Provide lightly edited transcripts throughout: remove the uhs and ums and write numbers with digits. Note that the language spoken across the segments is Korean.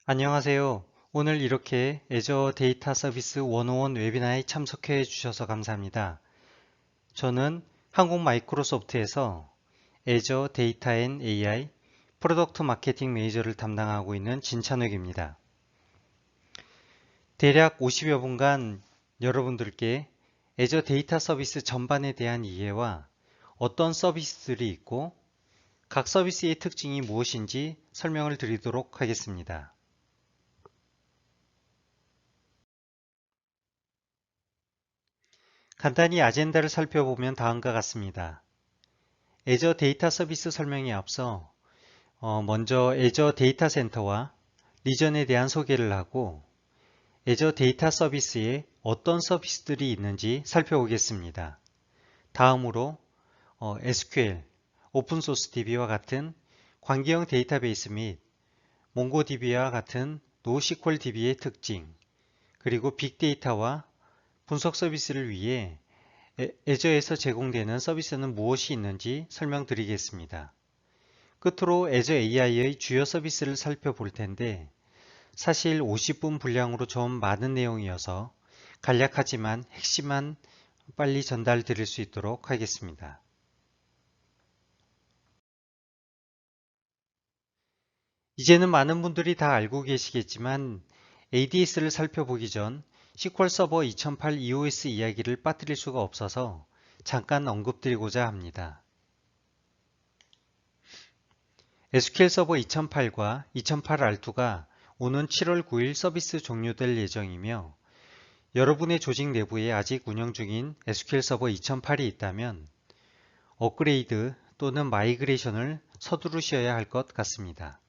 안녕하세요. 오늘 이렇게 애저 데이터 서비스 101 웨비나에 참석해 주셔서 감사합니다. 저는 한국 마이크로소프트에서 애저 데이터 앤 AI 프로덕트 마케팅 매니저를 담당하고 있는 진찬욱입니다. 대략 50여 분간 여러분들께 애저 데이터 서비스 전반에 대한 이해와 어떤 서비스들이 있고 각 서비스의 특징이 무엇인지 설명을 드리도록 하겠습니다. 간단히 아젠다를 살펴보면 다음과 같습니다. 애저 데이터 서비스 설명에 앞서 먼저 애저 데이터 센터와 리전에 대한 소개를 하고 애저 데이터 서비스에 어떤 서비스들이 있는지 살펴보겠습니다. 다음으로 SQL, 오픈소스 DB와 같은 관계형 데이터베이스 및 몽고DB와 같은 노SQL DB의 특징, 그리고 빅데이터와 분석 서비스를 위해 애저에서 제공되는 서비스는 무엇이 있는지 설명드리겠습니다. 끝으로 애저 AI의 주요 서비스를 살펴볼 텐데 사실 50분 분량으로 좀 많은 내용이어서 간략하지만 핵심만 빨리 전달 드릴 수 있도록 하겠습니다. 이제는 많은 분들이 다 알고 계시겠지만 ADS를 살펴보기 전 SQL 서버 2008 EOS 이야기를 빠뜨릴 수가 없어서 잠깐 언급드리고자 합니다. SQL 서버 2008과 2008R2가 오는 7월 9일 서비스 종료될 예정이며 여러분의 조직 내부에 아직 운영 중인 SQL 서버 2008이 있다면 업그레이드 또는 마이그레이션을 서두르셔야 할 것 같습니다.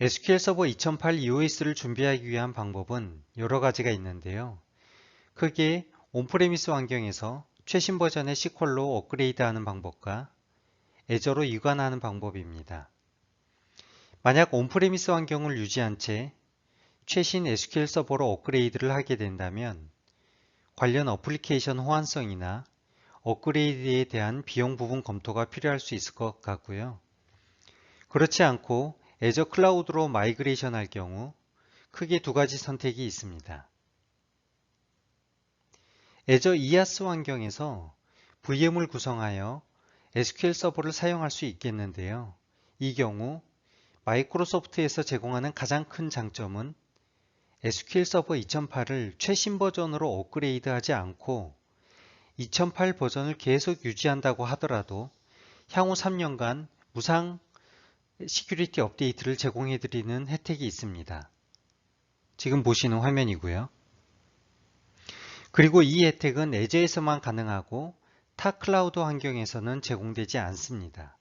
SQL 서버 2008 EOS를 준비하기 위한 방법은 여러 가지가 있는데요. 크게 온프레미스 환경에서 최신 버전의 SQL로 업그레이드하는 방법과 애저로 이관하는 방법입니다. 만약 온프레미스 환경을 유지한 채 최신 SQL 서버로 업그레이드를 하게 된다면 관련 어플리케이션 호환성이나 업그레이드에 대한 비용 부분 검토가 필요할 수 있을 것 같고요. 그렇지 않고 애저 클라우드로 마이그레이션 할 경우 크게 두 가지 선택이 있습니다. 애저 이아스 환경에서 VM을 구성하여 SQL 서버를 사용할 수 있겠는데요. 이 경우 마이크로소프트에서 제공하는 가장 큰 장점은 SQL 서버 2008을 최신 버전으로 업그레이드하지 않고 2008 버전을 계속 유지한다고 하더라도 향후 3년간 무상 시큐리티 업데이트를 제공해드리는 혜택이 있습니다. 지금 보시는 화면이고요. 그리고 이 혜택은 애저에서만 가능하고 타 클라우드 환경에서는 제공되지 않습니다.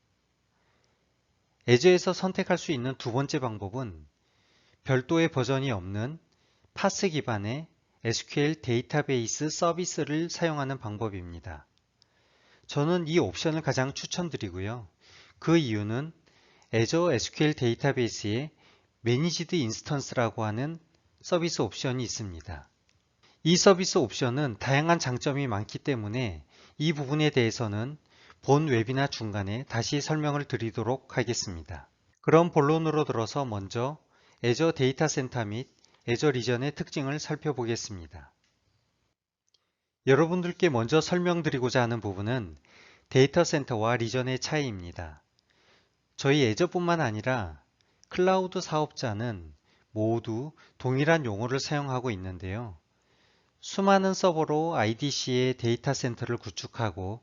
애저에서 선택할 수 있는 두 번째 방법은 별도의 버전이 없는 파스 기반의 SQL 데이터베이스 서비스를 사용하는 방법입니다. 저는 이 옵션을 가장 추천드리고요. 그 이유는 애저 SQL 데이터베이스에 매니지드 인스턴스라고 하는 서비스 옵션이 있습니다. 이 서비스 옵션은 다양한 장점이 많기 때문에 이 부분에 대해서는 본 웨비나 중간에 다시 설명을 드리도록 하겠습니다. 그럼 본론으로 들어서 먼저 애저 데이터 센터 및 애저 리전의 특징을 살펴보겠습니다. 여러분들께 먼저 설명드리고자 하는 부분은 데이터 센터와 리전의 차이입니다. 저희 애저뿐만 아니라 클라우드 사업자는 모두 동일한 용어를 사용하고 있는데요. 수많은 서버로 IDC의 데이터 센터를 구축하고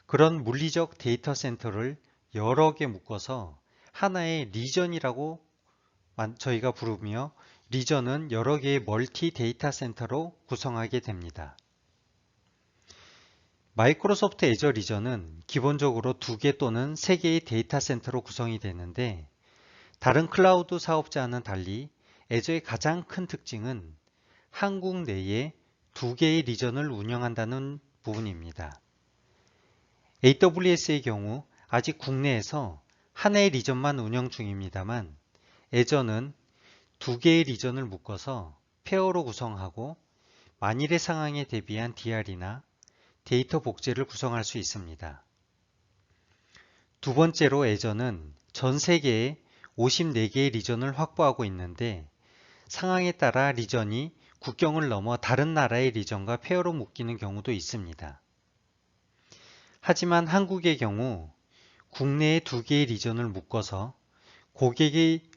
그런 물리적 데이터 센터를 여러 개 묶어서 하나의 리전이라고 저희가 부르며 리전은 여러 개의 멀티 데이터 센터로 구성하게 됩니다. 마이크로소프트 애저 리전은 기본적으로 2개 또는 3개의 데이터 센터로 구성이 되는데 다른 클라우드 사업자와는 달리 애저의 가장 큰 특징은 한국 내에 2개의 리전을 운영한다는 부분입니다. AWS의 경우 아직 국내에서 하나의 리전만 운영 중입니다만 애저는 2개의 리전을 묶어서 페어로 구성하고 만일의 상황에 대비한 DR이나 데이터 복제를 구성할 수 있습니다. 두 번째로 애저는 전 세계에 54개의 리전을 확보하고 있는데 상황에 따라 리전이 국경을 넘어 다른 나라의 리전과 페어로 묶이는 경우도 있습니다. 하지만 한국의 경우 국내에 2개의 리전을 묶어서 고객이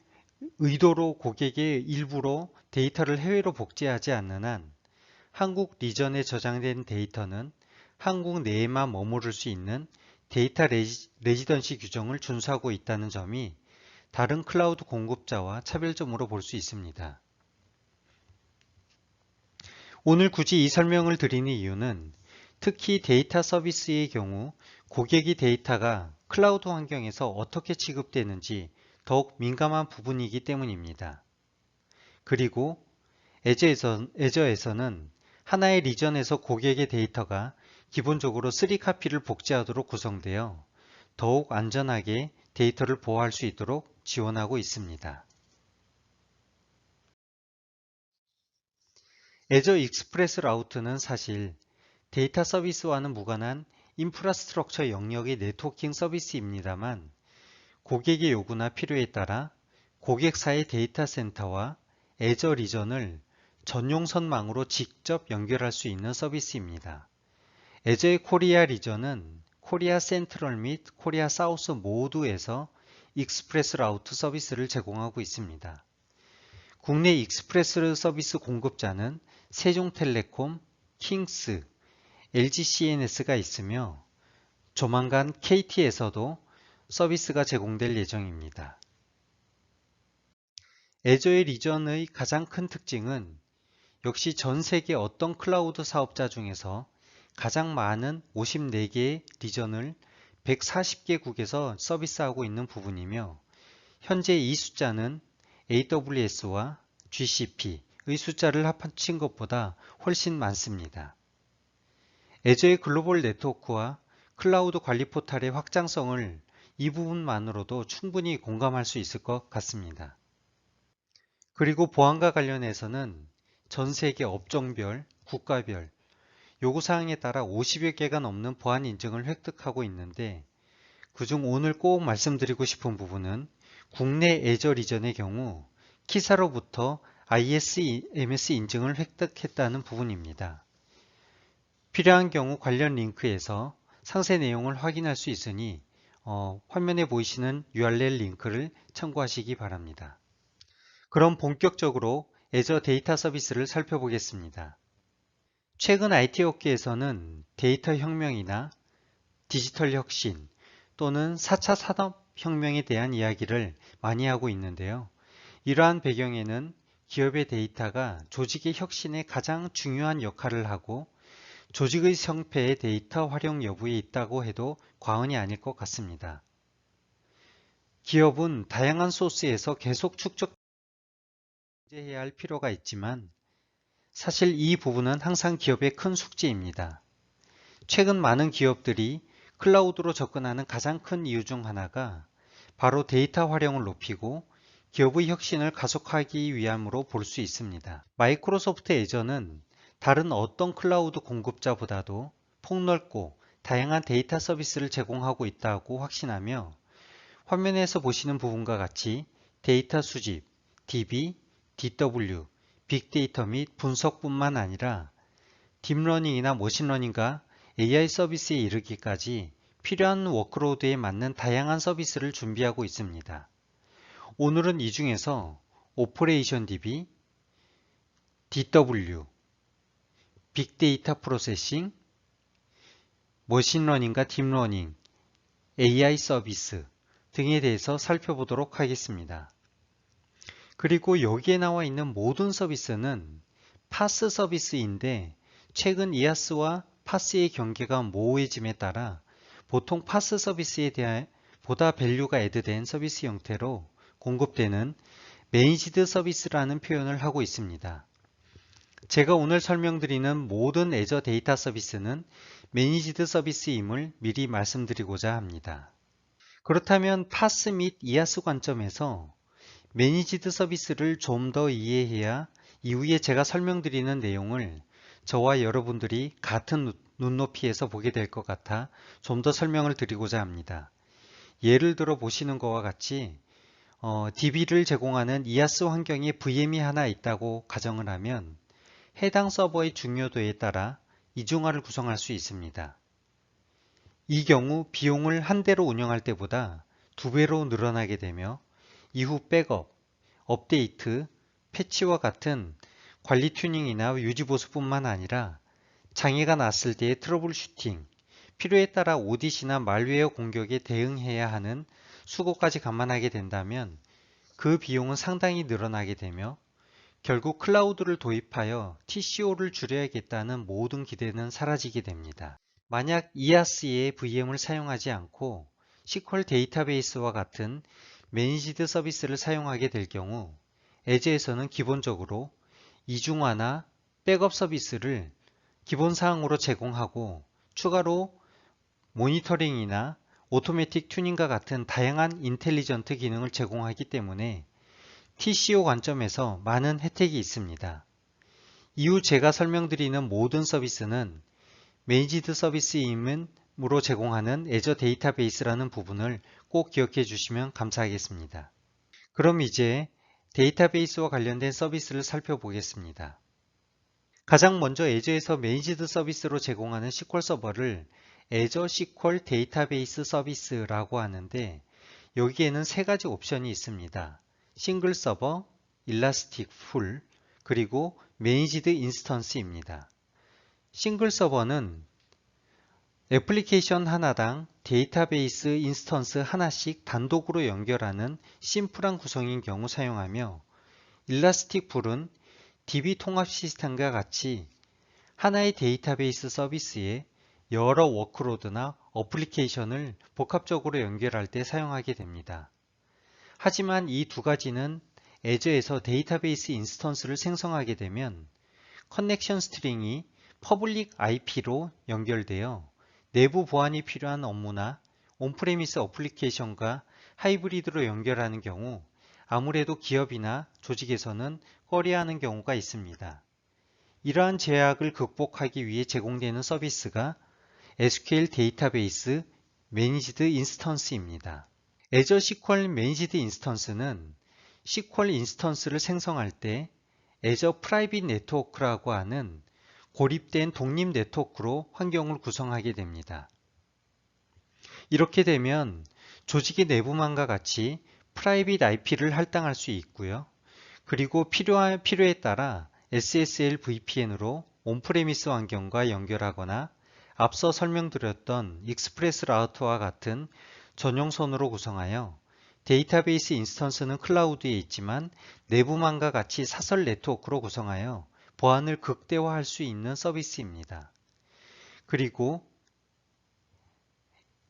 의도로 고객의 일부로 데이터를 해외로 복제하지 않는 한 한국 리전에 저장된 데이터는 한국 내에만 머무를 수 있는 데이터 레지던시 규정을 준수하고 있다는 점이 다른 클라우드 공급자와 차별점으로 볼 수 있습니다. 오늘 굳이 이 설명을 드리는 이유는 특히 데이터 서비스의 경우 고객의 데이터가 클라우드 환경에서 어떻게 취급되는지 더욱 민감한 부분이기 때문입니다. 그리고 애저에서는 하나의 리전에서 고객의 데이터가 기본적으로 3카피를 복제하도록 구성되어 더욱 안전하게 데이터를 보호할 수 있도록 지원하고 있습니다. 애저 익스프레스 라우트는 사실 데이터 서비스와는 무관한 인프라스트럭처 영역의 네트워킹 서비스입니다만 고객의 요구나 필요에 따라 고객사의 데이터 센터와 애저 리전을 전용 선망으로 직접 연결할 수 있는 서비스입니다. 애저의 코리아 리전은 코리아 센트럴 및 코리아 사우스 모두에서 익스프레스 라우트 서비스를 제공하고 있습니다. 국내 익스프레스 서비스 공급자는 세종텔레콤, 킹스, LGCNS가 있으며 조만간 KT에서도 서비스가 제공될 예정입니다. 애저의 리전의 가장 큰 특징은 역시 전 세계 어떤 클라우드 사업자 중에서 가장 많은 54개의 리전을 140개국에서 서비스하고 있는 부분이며 현재 이 숫자는 AWS와 GCP의 숫자를 합친 것보다 훨씬 많습니다. 애저의 글로벌 네트워크와 클라우드 관리 포탈의 확장성을 이 부분만으로도 충분히 공감할 수 있을 것 같습니다. 그리고 보안과 관련해서는 전 세계 업종별, 국가별, 요구사항에 따라 50여 개가 넘는 보안 인증을 획득하고 있는데 그중 오늘 꼭 말씀드리고 싶은 부분은 국내 애저 리전의 경우 키사로부터 ISMS 인증을 획득했다는 부분입니다. 필요한 경우 관련 링크에서 상세 내용을 확인할 수 있으니 화면에 보이시는 URL 링크를 참고하시기 바랍니다. 그럼 본격적으로 애저 데이터 서비스를 살펴보겠습니다. 최근 IT 업계에서는 데이터 혁명이나 디지털 혁신 또는 4차 산업혁명에 대한 이야기를 많이 하고 있는데요. 이러한 배경에는 기업의 데이터가 조직의 혁신에 가장 중요한 역할을 하고 조직의 성패의 데이터 활용 여부에 있다고 해도 과언이 아닐 것 같습니다. 기업은 다양한 소스에서 계속 축적해야 할 필요가 있지만 사실 이 부분은 항상 기업의 큰 숙제입니다. 최근 많은 기업들이 클라우드로 접근하는 가장 큰 이유 중 하나가 바로 데이터 활용을 높이고 기업의 혁신을 가속하기 위함으로 볼 수 있습니다. 마이크로소프트 애저는 다른 어떤 클라우드 공급자보다도 폭넓고 다양한 데이터 서비스를 제공하고 있다고 확신하며 화면에서 보시는 부분과 같이 데이터 수집, DB, DW, 빅데이터 및 분석뿐만 아니라 딥러닝이나 머신러닝과 AI 서비스에 이르기까지 필요한 워크로드에 맞는 다양한 서비스를 준비하고 있습니다. 오늘은 이 중에서 오퍼레이션 DB, DW, 빅데이터 프로세싱, 머신러닝과 딥러닝, AI 서비스 등에 대해서 살펴보도록 하겠습니다. 그리고 여기에 나와 있는 모든 서비스는 파스 서비스인데 최근 이아스와 파스의 경계가 모호해짐에 따라 보통 파스 서비스에 대해 보다 밸류가 애드된 서비스 형태로 공급되는 매니지드 서비스라는 표현을 하고 있습니다. 제가 오늘 설명드리는 모든 애저 데이터 서비스는 매니지드 서비스임을 미리 말씀드리고자 합니다. 그렇다면 파스 및 이아스 관점에서 매니지드 서비스를 좀 더 이해해야 이후에 제가 설명드리는 내용을 저와 여러분들이 같은 눈높이에서 보게 될 것 같아 좀 더 설명을 드리고자 합니다. 예를 들어 보시는 것과 같이 DB를 제공하는 이아스 환경에 VM이 하나 있다고 가정을 하면 해당 서버의 중요도에 따라 이중화를 구성할 수 있습니다. 이 경우 비용을 한 대로 운영할 때보다 2배로 늘어나게 되며 이후 백업, 업데이트, 패치와 같은 관리 튜닝이나 유지 보수뿐만 아니라 장애가 났을 때의 트러블 슈팅, 필요에 따라 오디시나 말웨어 공격에 대응해야 하는 수고까지 감안하게 된다면 그 비용은 상당히 늘어나게 되며 결국 클라우드를 도입하여 TCO를 줄여야겠다는 모든 기대는 사라지게 됩니다. 만약 이아스의 VM을 사용하지 않고 SQL 데이터베이스와 같은 매니지드 서비스를 사용하게 될 경우 애저에서는 기본적으로 이중화나 백업 서비스를 기본사항으로 제공하고 추가로 모니터링이나 오토매틱 튜닝과 같은 다양한 인텔리전트 기능을 제공하기 때문에 TCO 관점에서 많은 혜택이 있습니다. 이후 제가 설명드리는 모든 서비스는 매니지드 서비스임으로 제공하는 애저 데이터베이스라는 부분을 꼭 기억해 주시면 감사하겠습니다. 그럼 이제 데이터베이스와 관련된 서비스를 살펴보겠습니다. 가장 먼저 애저에서 매니지드 서비스로 제공하는 SQL 서버를 애저 SQL 데이터베이스 서비스라고 하는데 여기에는 세 가지 옵션이 있습니다. 싱글 서버, 일라스틱 풀, 그리고 매니지드 인스턴스입니다. 싱글 서버는 애플리케이션 하나당 데이터베이스 인스턴스 하나씩 단독으로 연결하는 심플한 구성인 경우 사용하며 일라스틱 풀은 DB 통합 시스템과 같이 하나의 데이터베이스 서비스에 여러 워크로드나 어플리케이션을 복합적으로 연결할 때 사용하게 됩니다. 하지만 이 두 가지는 애저에서 데이터베이스 인스턴스를 생성하게 되면 커넥션 스트링이 퍼블릭 IP로 연결되어 내부 보안이 필요한 업무나 온프레미스 어플리케이션과 하이브리드로 연결하는 경우 아무래도 기업이나 조직에서는 꺼려하는 경우가 있습니다. 이러한 제약을 극복하기 위해 제공되는 서비스가 SQL 데이터베이스 매니지드 인스턴스입니다. 애저 SQL 매니지드 인스턴스는 SQL 인스턴스를 생성할 때 애저 프라이빗 네트워크라고 하는 고립된 독립 네트워크로 환경을 구성하게 됩니다. 이렇게 되면 조직의 내부망과 같이 프라이빗 IP를 할당할 수 있고요. 그리고 필요에 따라 SSL VPN으로 온프레미스 환경과 연결하거나 앞서 설명드렸던 익스프레스 라우터와 같은 전용선으로 구성하여 데이터베이스 인스턴스는 클라우드에 있지만 내부망과 같이 사설 네트워크로 구성하여 보안을 극대화할 수 있는 서비스입니다. 그리고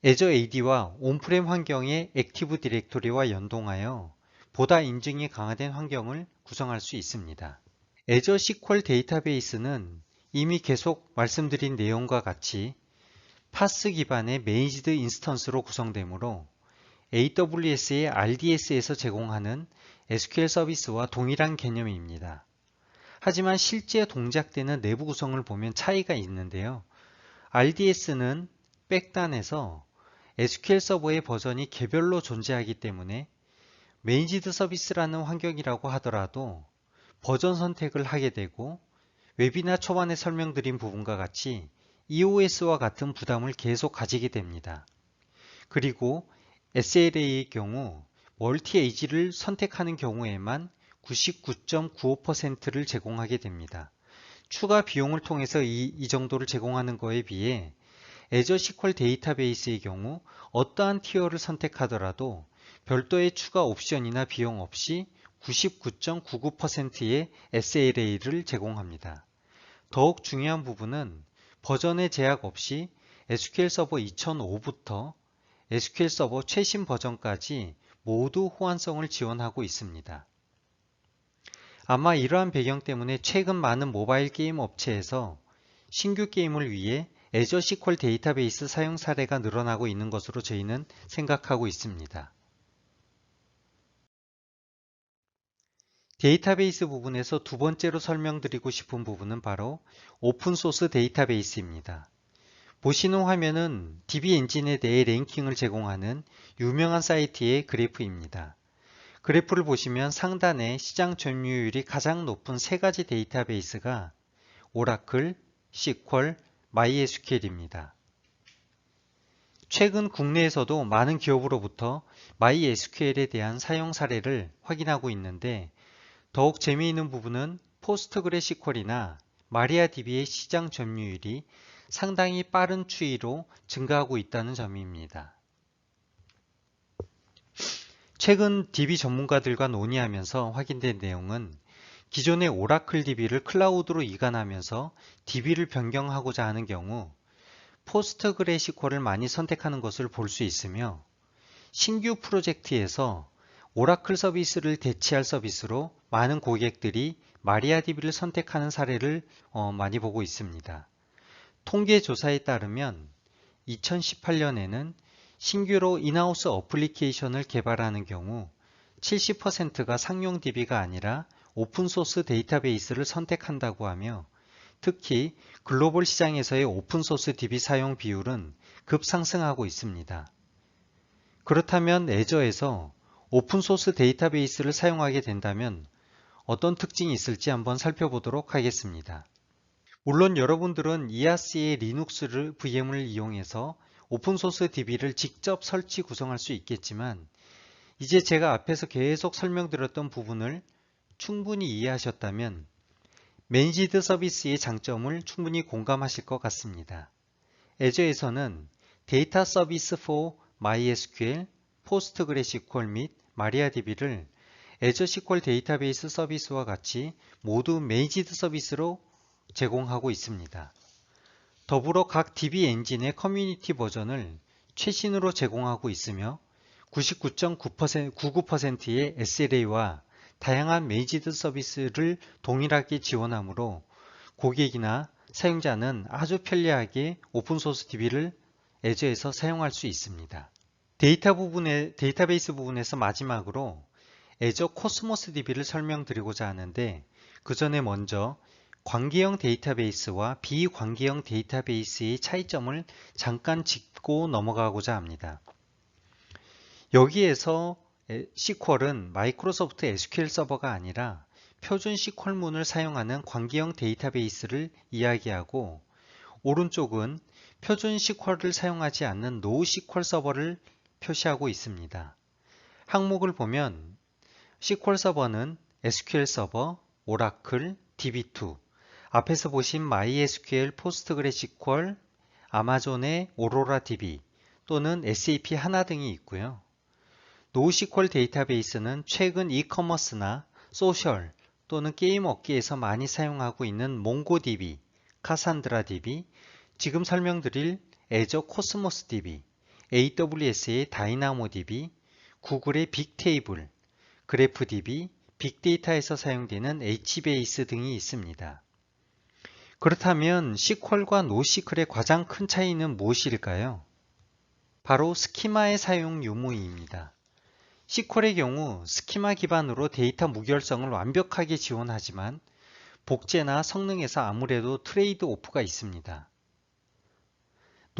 애저 AD와 온프렘 환경의 액티브 디렉토리와 연동하여 보다 인증이 강화된 환경을 구성할 수 있습니다. 애저 SQL 데이터베이스는 이미 계속 말씀드린 내용과 같이 파스 기반의 매니지드 인스턴스로 구성되므로 AWS의 RDS에서 제공하는 SQL 서비스와 동일한 개념입니다. 하지만 실제 동작되는 내부 구성을 보면 차이가 있는데요. RDS는 백단에서 SQL 서버의 버전이 개별로 존재하기 때문에 매니지드 서비스라는 환경이라고 하더라도 버전 선택을 하게 되고 웹이나 초반에 설명드린 부분과 같이 EOS와 같은 부담을 계속 가지게 됩니다. 그리고 SLA의 경우 멀티 에이지를 선택하는 경우에만 99.95%를 제공하게 됩니다. 추가 비용을 통해서 이 정도를 제공하는 것에 비해 애저 SQL 데이터베이스의 경우 어떠한 티어를 선택하더라도 별도의 추가 옵션이나 비용 없이 99.99%의 SLA를 제공합니다. 더욱 중요한 부분은 버전의 제약 없이 SQL 서버 2005부터 SQL 서버 최신 버전까지 모두 호환성을 지원하고 있습니다. 아마 이러한 배경 때문에 최근 많은 모바일 게임 업체에서 신규 게임을 위해 애저 SQL 데이터베이스 사용 사례가 늘어나고 있는 것으로 저희는 생각하고 있습니다. 데이터베이스 부분에서 두 번째로 설명드리고 싶은 부분은 바로 오픈소스 데이터베이스입니다. 보시는 화면은 DB 엔진에 대해 랭킹을 제공하는 유명한 사이트의 그래프입니다. 그래프를 보시면 상단에 시장 점유율이 가장 높은 세 가지 데이터베이스가 오라클, SQL, MySQL입니다. 최근 국내에서도 많은 기업으로부터 MySQL에 대한 사용 사례를 확인하고 있는데 더욱 재미있는 부분은 포스트그레시퀄이나 마리아DB의 시장 점유율이 상당히 빠른 추이로 증가하고 있다는 점입니다. 최근 DB 전문가들과 논의하면서 확인된 내용은 기존의 오라클 DB를 클라우드로 이관하면서 DB를 변경하고자 하는 경우 포스트그레시퀄을 많이 선택하는 것을 볼 수 있으며 신규 프로젝트에서 오라클 서비스를 대체할 서비스로 많은 고객들이 마리아DB를 선택하는 사례를 많이 보고 있습니다. 통계 조사에 따르면 2018년에는 신규로 인하우스 어플리케이션을 개발하는 경우 70%가 상용 DB가 아니라 오픈소스 데이터베이스를 선택한다고 하며 특히 글로벌 시장에서의 오픈소스 DB 사용 비율은 급상승하고 있습니다. 그렇다면 애저에서 오픈소스 데이터베이스를 사용하게 된다면 어떤 특징이 있을지 한번 살펴보도록 하겠습니다. 물론 여러분들은 EAS의 리눅스를 VM을 이용해서 오픈소스 DB를 직접 설치 구성할 수 있겠지만 이제 제가 앞에서 계속 설명드렸던 부분을 충분히 이해하셨다면 매니지드 서비스의 장점을 충분히 공감하실 것 같습니다. 애저에서는 데이터 서비스 for MySQL, 포스트그레시퀄 및 마리아DB를 애저 SQL 데이터베이스 서비스와 같이 모두 매니지드 서비스로 제공하고 있습니다. 더불어 각 DB 엔진의 커뮤니티 버전을 최신으로 제공하고 있으며 99.99%의 SLA와 다양한 매니지드 서비스를 동일하게 지원하므로 고객이나 사용자는 아주 편리하게 오픈소스 DB를 애저에서 사용할 수 있습니다. 데이터베이스 부분에서 마지막으로 애저 코스모스 DB를 설명드리고자 하는데 그 전에 먼저 관계형 데이터베이스와 비관계형 데이터베이스의 차이점을 잠깐 짚고 넘어가고자 합니다. 여기에서 SQL은 마이크로소프트 SQL 서버가 아니라 표준 SQL문을 사용하는 관계형 데이터베이스를 이야기하고 오른쪽은 표준 SQL을 사용하지 않는 NoSQL 서버를 표시하고 있습니다. 항목을 보면 SQL 서버는 SQL 서버, 오라클, DB2, 앞에서 보신 MySQL, 포스트그레시퀄, 아마존의 오로라 DB 또는 SAP 하나 등이 있고요. 노스QL 데이터베이스는 최근 이커머스나 소셜 또는 게임 업계에서 많이 사용하고 있는 몽고DB, 카산드라DB, 지금 설명드릴 애저 코스모스 DB, AWS의 다이나모DB, 구글의 빅테이블, 그래프DB, 빅데이터에서 사용되는 HBase 등이 있습니다. 그렇다면 SQL과 NoSQL의 가장 큰 차이는 무엇일까요? 바로 스키마의 사용 유무입니다. SQL의 경우 스키마 기반으로 데이터 무결성을 완벽하게 지원하지만 복제나 성능에서 아무래도 트레이드 오프가 있습니다.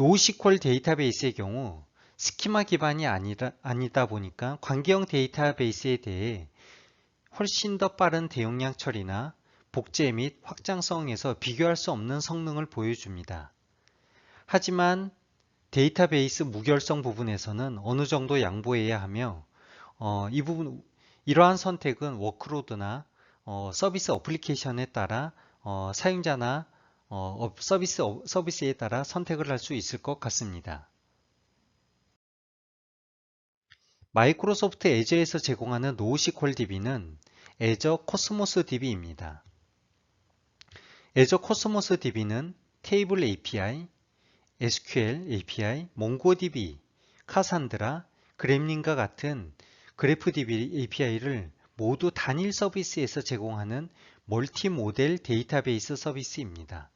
NoSQL 데이터베이스의 경우 스키마 기반이 아니다 보니까 관계형 데이터베이스에 대해 훨씬 더 빠른 대용량 처리나 복제 및 확장성에서 비교할 수 없는 성능을 보여줍니다. 하지만 데이터베이스 무결성 부분에서는 어느 정도 양보해야 하며 이러한 선택은 워크로드나 서비스 어플리케이션에 따라 사용자나 서비스에 따라 선택을 할 수 있을 것 같습니다. 마이크로소프트 애저에서 제공하는 노스QL DB는 애저 코스모스 DB입니다. 애저 코스모스 DB는 테이블 API, SQL API, 몽고DB, 카산드라, 그램린과 같은 그래프DB API를 모두 단일 서비스에서 제공하는 멀티 모델 데이터베이스 서비스입니다.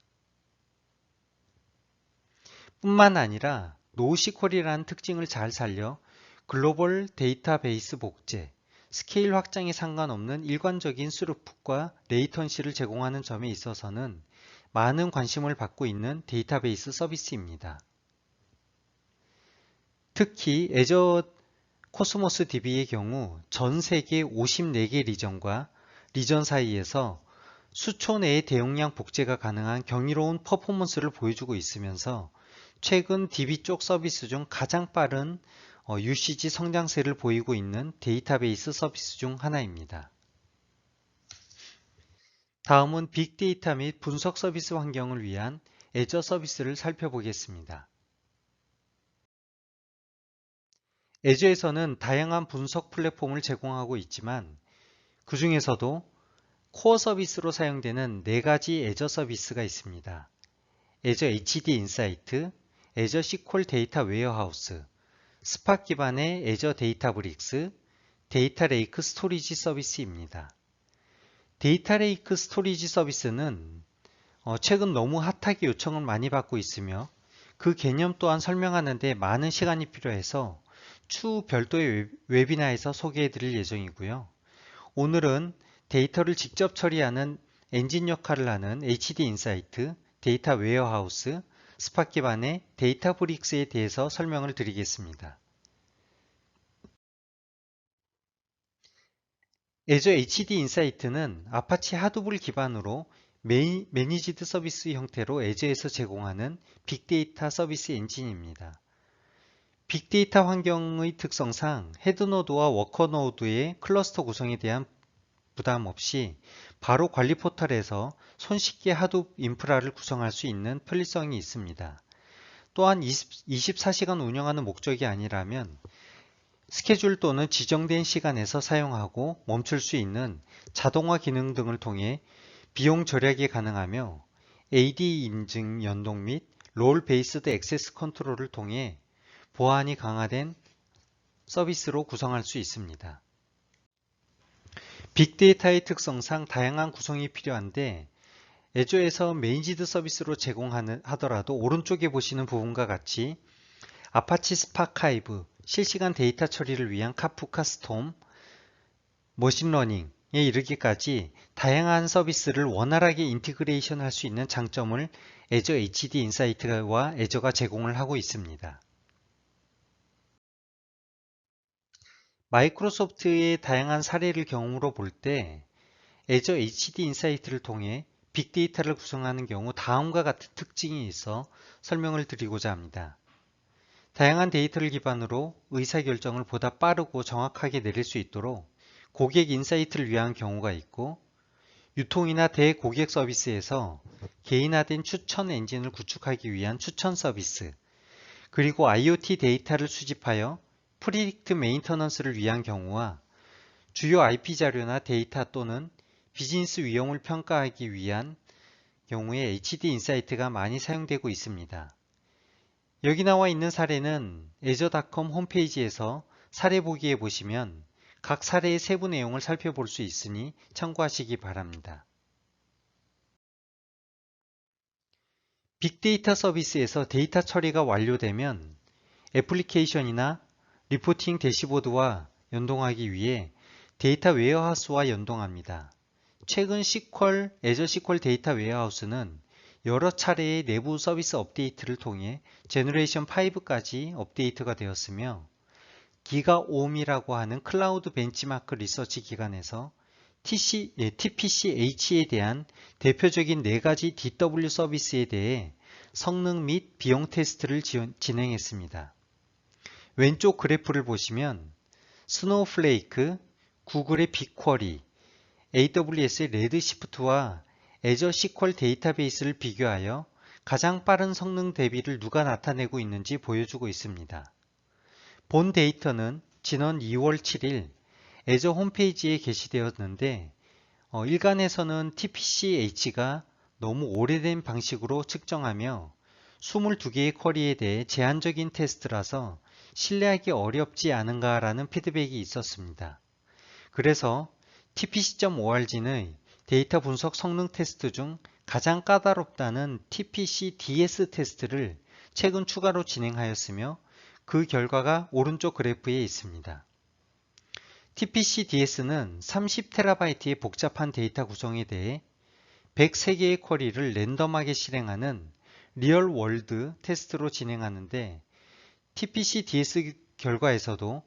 뿐만 아니라 노스QL이라는 특징을 잘 살려 글로벌 데이터베이스 복제, 스케일 확장에 상관없는 일관적인 스루풋과 레이턴시를 제공하는 점에 있어서는 많은 관심을 받고 있는 데이터베이스 서비스입니다. 특히 애저 코스모스 DB의 경우 전 세계 54개 리전과 리전 사이에서 수초 내에 대용량 복제가 가능한 경이로운 퍼포먼스를 보여주고 있으면서 최근 DB 쪽 서비스 중 가장 빠른 UCG 성장세를 보이고 있는 데이터베이스 서비스 중 하나입니다. 다음은 빅데이터 및 분석 서비스 환경을 위한 애저 서비스를 살펴보겠습니다. 애저에서는 다양한 분석 플랫폼을 제공하고 있지만 그 중에서도 코어 서비스로 사용되는 4가지 애저 서비스가 있습니다. 애저 HD 인사이트, 애저 SQL 데이터 웨어하우스, 스팟 기반의 애저 데이터브릭스, 데이터 레이크 스토리지 서비스입니다. 데이터 레이크 스토리지 서비스는 최근 너무 핫하게 요청을 많이 받고 있으며 그 개념 또한 설명하는 데 많은 시간이 필요해서 추후 별도의 웨비나에서 소개해 드릴 예정이고요. 오늘은 데이터를 직접 처리하는 엔진 역할을 하는 HD 인사이트, 데이터 웨어하우스, 스팟 기반의 데이터브릭스에 대해서 설명을 드리겠습니다. 애저 HD 인사이트는 아파치 하도블 기반으로 매니지드 서비스 형태로 애저에서 제공하는 빅데이터 서비스 엔진입니다. 빅데이터 환경의 특성상 헤드노드와 워커노드의 클러스터 구성에 대한 부담 없이 바로 관리 포털에서 손쉽게 하둡 인프라를 구성할 수 있는 편리성이 있습니다. 또한 24시간 운영하는 목적이 아니라면 스케줄 또는 지정된 시간에서 사용하고 멈출 수 있는 자동화 기능 등을 통해 비용 절약이 가능하며 AD 인증 연동 및 롤 베이스드 액세스 컨트롤을 통해 보안이 강화된 서비스로 구성할 수 있습니다. 빅데이터의 특성상 다양한 구성이 필요한데 애저에서 매니지드 서비스로 제공하더라도 오른쪽에 보시는 부분과 같이 아파치 스파카이브, 실시간 데이터 처리를 위한 카프카 스톰, 머신러닝에 이르기까지 다양한 서비스를 원활하게 인티그레이션 할 수 있는 장점을 애저 HD 인사이트와 애저가 제공을 하고 있습니다. 마이크로소프트의 다양한 사례를 경험으로 볼 때 애저 HD 인사이트를 통해 빅데이터를 구성하는 경우 다음과 같은 특징이 있어 설명을 드리고자 합니다. 다양한 데이터를 기반으로 의사결정을 보다 빠르고 정확하게 내릴 수 있도록 고객 인사이트를 위한 경우가 있고 유통이나 대고객 서비스에서 개인화된 추천 엔진을 구축하기 위한 추천 서비스 그리고 IoT 데이터를 수집하여 프리딕트 메인터넌스를 위한 경우와 주요 IP 자료나 데이터 또는 비즈니스 위험을 평가하기 위한 경우에 HD 인사이트가 많이 사용되고 있습니다. 여기 나와 있는 사례는 azure.com 홈페이지에서 사례 보기에 보시면 각 사례의 세부 내용을 살펴볼 수 있으니 참고하시기 바랍니다. 빅데이터 서비스에서 데이터 처리가 완료되면 애플리케이션이나 리포팅 대시보드와 연동하기 위해 데이터 웨어하우스와 연동합니다. 최근 애저 SQL 데이터 웨어하우스는 여러 차례의 내부 서비스 업데이트를 통해 제너레이션 5까지 업데이트가 되었으며 기가옴이라고 하는 클라우드 벤치마크 리서치 기관에서 TPC-H에 대한 대표적인 4가지 DW 서비스에 대해 성능 및 비용 테스트를 진행했습니다. 왼쪽 그래프를 보시면 스노우플레이크, 구글의 빅쿼리, AWS의 레드시프트와 애저 SQL 데이터베이스를 비교하여 가장 빠른 성능 대비를 누가 나타내고 있는지 보여주고 있습니다. 본 데이터는 지난 2월 7일 애저 홈페이지에 게시되었는데 일간에서는 TPC-H가 너무 오래된 방식으로 측정하며 22개의 쿼리에 대해 제한적인 테스트라서 신뢰하기 어렵지 않은가라는 피드백이 있었습니다. 그래서 TPC.org는 데이터 분석 성능 테스트 중 가장 까다롭다는 TPC-DS 테스트를 최근 추가로 진행하였으며 그 결과가 오른쪽 그래프에 있습니다. TPC-DS는 30TB의 복잡한 데이터 구성에 대해 103개의 쿼리를 랜덤하게 실행하는 리얼 월드 테스트로 진행하는데 TPC-DS 결과에서도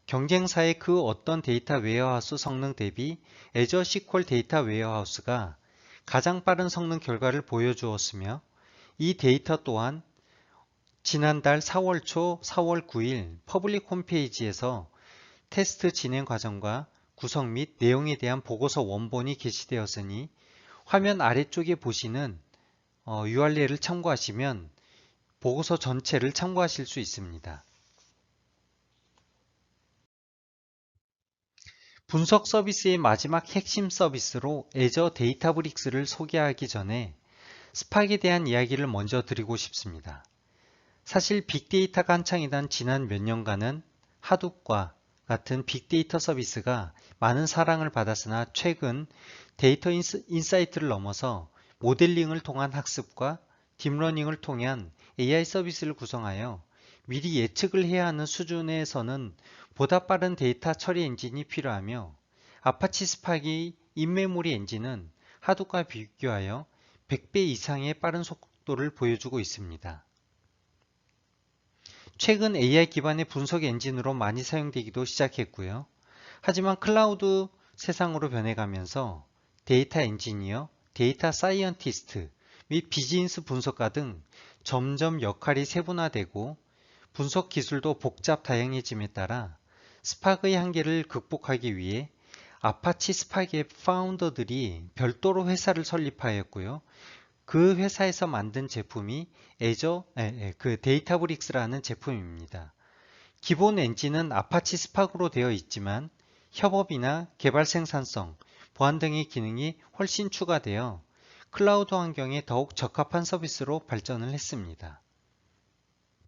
경쟁사의 그 어떤 데이터 웨어하우스 성능 대비 애저 SQL 데이터 웨어하우스가 가장 빠른 성능 결과를 보여주었으며 이 데이터 또한 지난달 4월 초 4월 9일 퍼블릭 홈페이지에서 테스트 진행 과정과 구성 및 내용에 대한 보고서 원본이 게시되었으니 화면 아래쪽에 보시는 URL을 참고하시면 보고서 전체를 참고하실 수 있습니다. 분석 서비스의 마지막 핵심 서비스로 애저 데이터브릭스를 소개하기 전에 스팍에 대한 이야기를 먼저 드리고 싶습니다. 사실 빅데이터가 한창이던 지난 몇 년간은 하둡과 같은 빅데이터 서비스가 많은 사랑을 받았으나 최근 데이터 인사이트를 넘어서 모델링을 통한 학습과 딥러닝을 통한 AI 서비스를 구성하여 미리 예측을 해야 하는 수준에서는 보다 빠른 데이터 처리 엔진이 필요하며 아파치 스팍이 인메모리 엔진은 하둡과 비교하여 100배 이상의 빠른 속도를 보여주고 있습니다. 최근 AI 기반의 분석 엔진으로 많이 사용되기도 시작했고요. 하지만 클라우드 세상으로 변해가면서 데이터 엔지니어, 데이터 사이언티스트 및 비즈니스 분석가 등 점점 역할이 세분화되고 분석 기술도 복잡 다양해짐에 따라 스팍의 한계를 극복하기 위해 아파치 스팍의 파운더들이 별도로 회사를 설립하였고요. 그 회사에서 만든 제품이 데이터브릭스라는 제품입니다. 기본 엔진은 아파치 스팍으로 되어 있지만 협업이나 개발 생산성, 보안 등의 기능이 훨씬 추가되어 클라우드 환경에 더욱 적합한 서비스로 발전을 했습니다.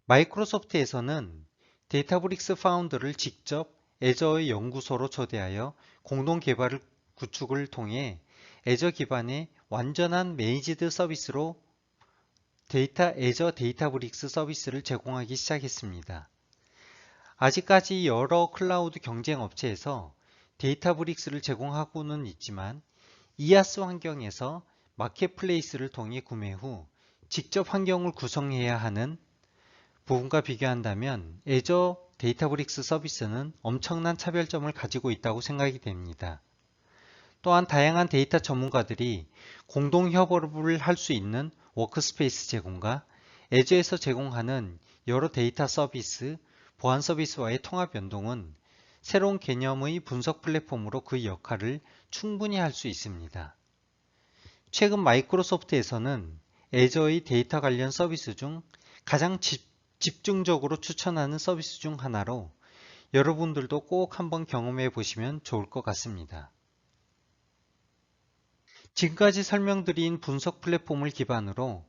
마이크로소프트에서는 데이터브릭스 파운더를 직접 애저의 연구소로 초대하여 공동 개발을 구축을 통해 애저 기반의 완전한 매니지드 서비스로 애저 데이터브릭스 서비스를 제공하기 시작했습니다. 아직까지 여러 클라우드 경쟁 업체에서 데이터브릭스를 제공하고는 있지만 이아스 환경에서 마켓플레이스를 통해 구매 후 직접 환경을 구성해야 하는 부분과 비교한다면 애저 데이터브릭스 서비스는 엄청난 차별점을 가지고 있다고 생각이 됩니다. 또한 다양한 데이터 전문가들이 공동 협업을 할 수 있는 워크스페이스 제공과 애저에서 제공하는 여러 데이터 서비스, 보안 서비스와의 통합 연동은 새로운 개념의 분석 플랫폼으로 그 역할을 충분히 할 수 있습니다. 최근 마이크로소프트에서는 애저의 데이터 관련 서비스 중 가장 집중적으로 추천하는 서비스 중 하나로 여러분들도 꼭 한번 경험해 보시면 좋을 것 같습니다. 지금까지 설명드린 분석 플랫폼을 기반으로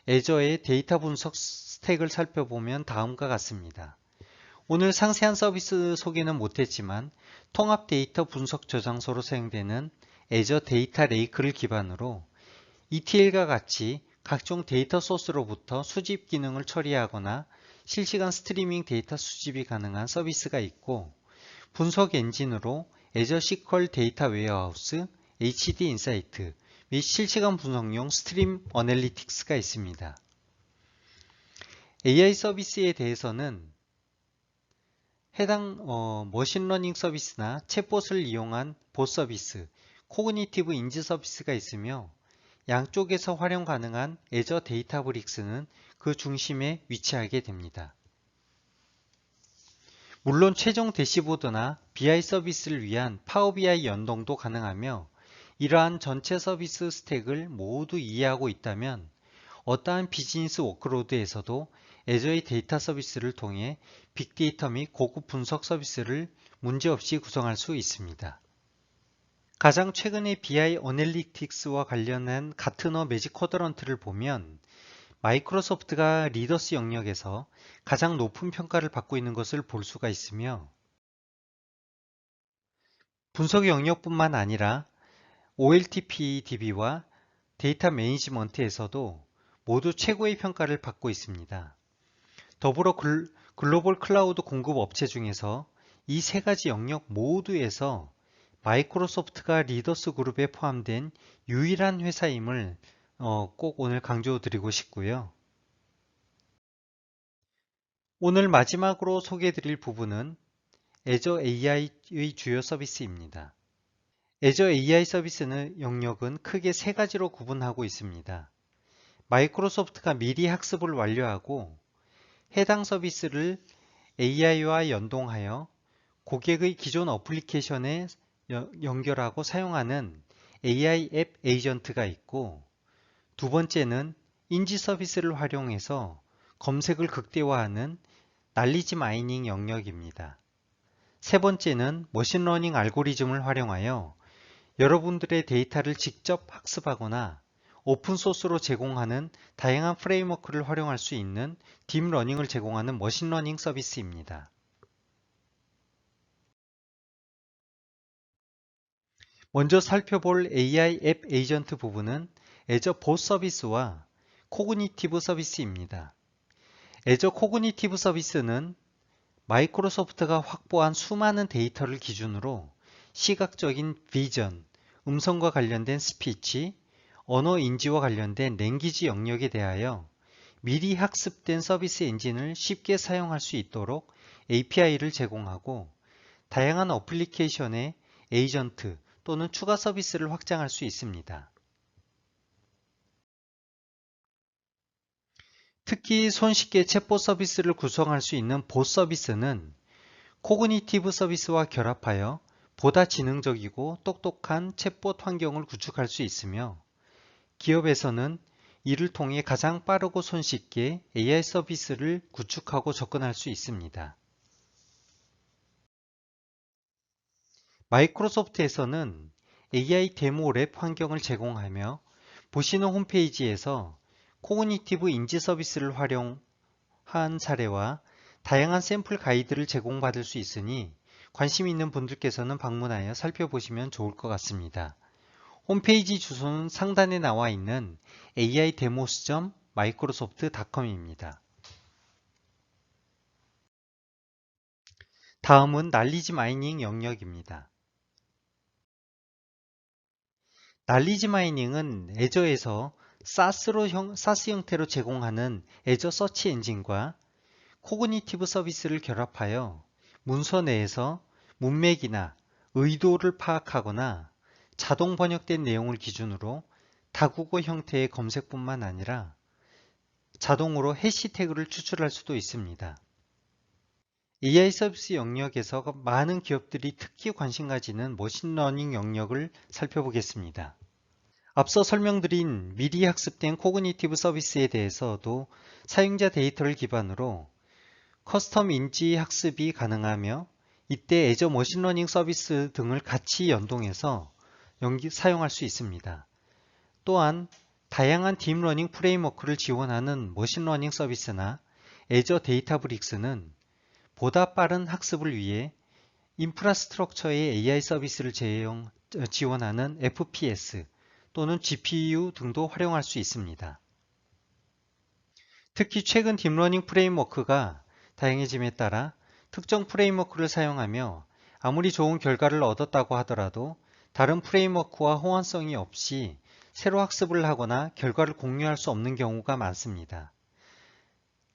애저의 데이터 분석 스택을 살펴보면 다음과 같습니다. 오늘 상세한 서비스 소개는 못했지만 통합 데이터 분석 저장소로 사용되는 애저 데이터 레이크를 기반으로 ETL과 같이 각종 데이터 소스로부터 수집 기능을 처리하거나 실시간 스트리밍 데이터 수집이 가능한 서비스가 있고 분석 엔진으로 애저 SQL 데이터 웨어하우스, HD 인사이트 및 실시간 분석용 스트림 어널리틱스가 있습니다. AI 서비스에 대해서는 해당 머신러닝 서비스나 챗봇을 이용한 봇 서비스, 코그니티브 인지 서비스가 있으며 양쪽에서 활용 가능한 애저 데이터브릭스는 그 중심에 위치하게 됩니다. 물론 최종 대시보드나 BI 서비스를 위한 파워 BI 연동도 가능하며 이러한 전체 서비스 스택을 모두 이해하고 있다면 어떠한 비즈니스 워크로드에서도 애저의 데이터 서비스를 통해 빅데이터 및 고급 분석 서비스를 문제없이 구성할 수 있습니다. 가장 최근의 BI 어널리틱스와 관련한 가트너 매직 쿼드런트를 보면 마이크로소프트가 리더스 영역에서 가장 높은 평가를 받고 있는 것을 볼 수가 있으며 분석 영역뿐만 아니라 OLTP DB와 데이터 매니지먼트에서도 모두 최고의 평가를 받고 있습니다. 더불어 글로벌 클라우드 공급 업체 중에서 이 세 가지 영역 모두에서 마이크로소프트가 리더스 그룹에 포함된 유일한 회사임을 꼭 오늘 강조드리고 싶고요. 오늘 마지막으로 소개해드릴 부분은 애저 AI의 주요 서비스입니다. 애저 AI 서비스는 영역은 크게 세 가지로 구분하고 있습니다. 마이크로소프트가 미리 학습을 완료하고 해당 서비스를 AI와 연동하여 고객의 기존 어플리케이션에 연결하고 사용하는 AI 앱 에이전트가 있고, 두 번째는 인지 서비스를 활용해서 검색을 극대화하는 날리지 마이닝 영역입니다. 세 번째는 머신러닝 알고리즘을 활용하여 여러분들의 데이터를 직접 학습하거나 오픈소스로 제공하는 다양한 프레임워크를 활용할 수 있는 딥러닝을 제공하는 머신러닝 서비스입니다. 먼저 살펴볼 AI 앱 에이전트 부분은 애저 보스 서비스와 코그니티브 서비스입니다. 애저 코그니티브 서비스는 마이크로소프트가 확보한 수많은 데이터를 기준으로 시각적인 비전, 음성과 관련된 스피치, 언어 인지와 관련된 랭귀지 영역에 대하여 미리 학습된 서비스 엔진을 쉽게 사용할 수 있도록 API를 제공하고 다양한 어플리케이션의 에이전트 또는 추가 서비스를 확장할 수 있습니다. 특히 손쉽게 챗봇 서비스를 구성할 수 있는 보스 서비스는 코그니티브 서비스와 결합하여 보다 지능적이고 똑똑한 챗봇 환경을 구축할 수 있으며, 기업에서는 이를 통해 가장 빠르고 손쉽게 AI 서비스를 구축하고 접근할 수 있습니다. 마이크로소프트에서는 AI 데모 랩 환경을 제공하며 보시는 홈페이지에서 코그니티브 인지 서비스를 활용한 사례와 다양한 샘플 가이드를 제공받을 수 있으니 관심 있는 분들께서는 방문하여 살펴보시면 좋을 것 같습니다. 홈페이지 주소는 상단에 나와 있는 aidemos.microsoft.com입니다. 다음은 날리지 마이닝 영역입니다. 날리지 마이닝은 애저에서 사스 형태로 제공하는 애저 서치 엔진과 코그니티브 서비스를 결합하여 문서 내에서 문맥이나 의도를 파악하거나 자동 번역된 내용을 기준으로 다국어 형태의 검색뿐만 아니라 자동으로 해시태그를 추출할 수도 있습니다. AI 서비스 영역에서 많은 기업들이 특히 관심 가지는 머신러닝 영역을 살펴보겠습니다. 앞서 설명드린 미리 학습된 코그니티브 서비스에 대해서도 사용자 데이터를 기반으로 커스텀 인지 학습이 가능하며, 이때 애저 머신러닝 서비스 등을 같이 연동해서 사용할 수 있습니다. 또한 다양한 딥러닝 프레임워크를 지원하는 머신러닝 서비스나 애저 데이터브릭스는 보다 빠른 학습을 위해 인프라스트럭처의 AI 서비스를 지원하는 FPS 또는 GPU 등도 활용할 수 있습니다. 특히 최근 딥러닝 프레임워크가 다양해짐에 따라 특정 프레임워크를 사용하며 아무리 좋은 결과를 얻었다고 하더라도 다른 프레임워크와 호환성이 없이 새로 학습을 하거나 결과를 공유할 수 없는 경우가 많습니다.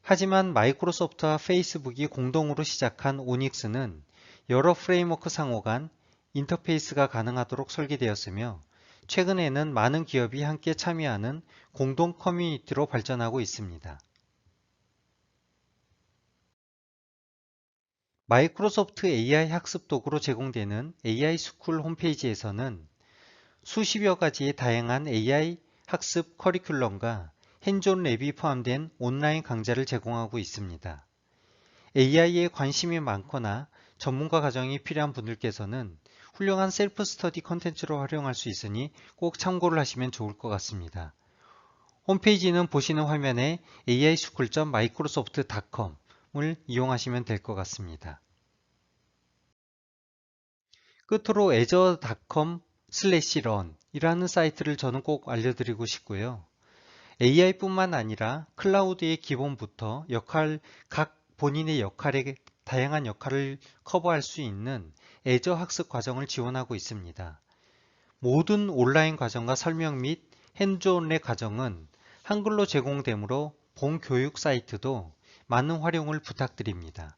하지만 마이크로소프트와 페이스북이 공동으로 시작한 오닉스는 여러 프레임워크 상호 간 인터페이스가 가능하도록 설계되었으며, 최근에는 많은 기업이 함께 참여하는 공동 커뮤니티로 발전하고 있습니다. 마이크로소프트 AI 학습 도구로 제공되는 AI 스쿨 홈페이지에서는 수십여 가지의 다양한 AI 학습 커리큘럼과 핸즈온 랩이 포함된 온라인 강좌를 제공하고 있습니다. AI에 관심이 많거나 전문가 과정이 필요한 분들께서는 훌륭한 셀프 스터디 컨텐츠로 활용할 수 있으니 꼭 참고를 하시면 좋을 것 같습니다. 홈페이지는 보시는 화면에 aischool.microsoft.com을 이용하시면 될 것 같습니다. 끝으로 azure.com/run 이라는 사이트를 저는 꼭 알려드리고 싶고요. AI뿐만 아니라 클라우드의 기본부터 각 본인의 역할에 다양한 역할을 커버할 수 있는 애저 학습 과정을 지원하고 있습니다. 모든 온라인 과정과 설명 및 핸즈온의 과정은 한글로 제공되므로 본 교육 사이트도 많은 활용을 부탁드립니다.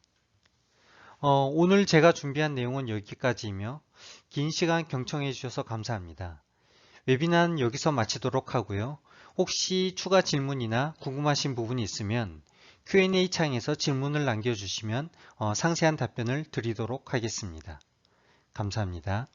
오늘 제가 준비한 내용은 여기까지이며 긴 시간 경청해 주셔서 감사합니다. 웨비나는 여기서 마치도록 하고요. 혹시 추가 질문이나 궁금하신 부분이 있으면 Q&A 창에서 질문을 남겨주시면 상세한 답변을 드리도록 하겠습니다. 감사합니다.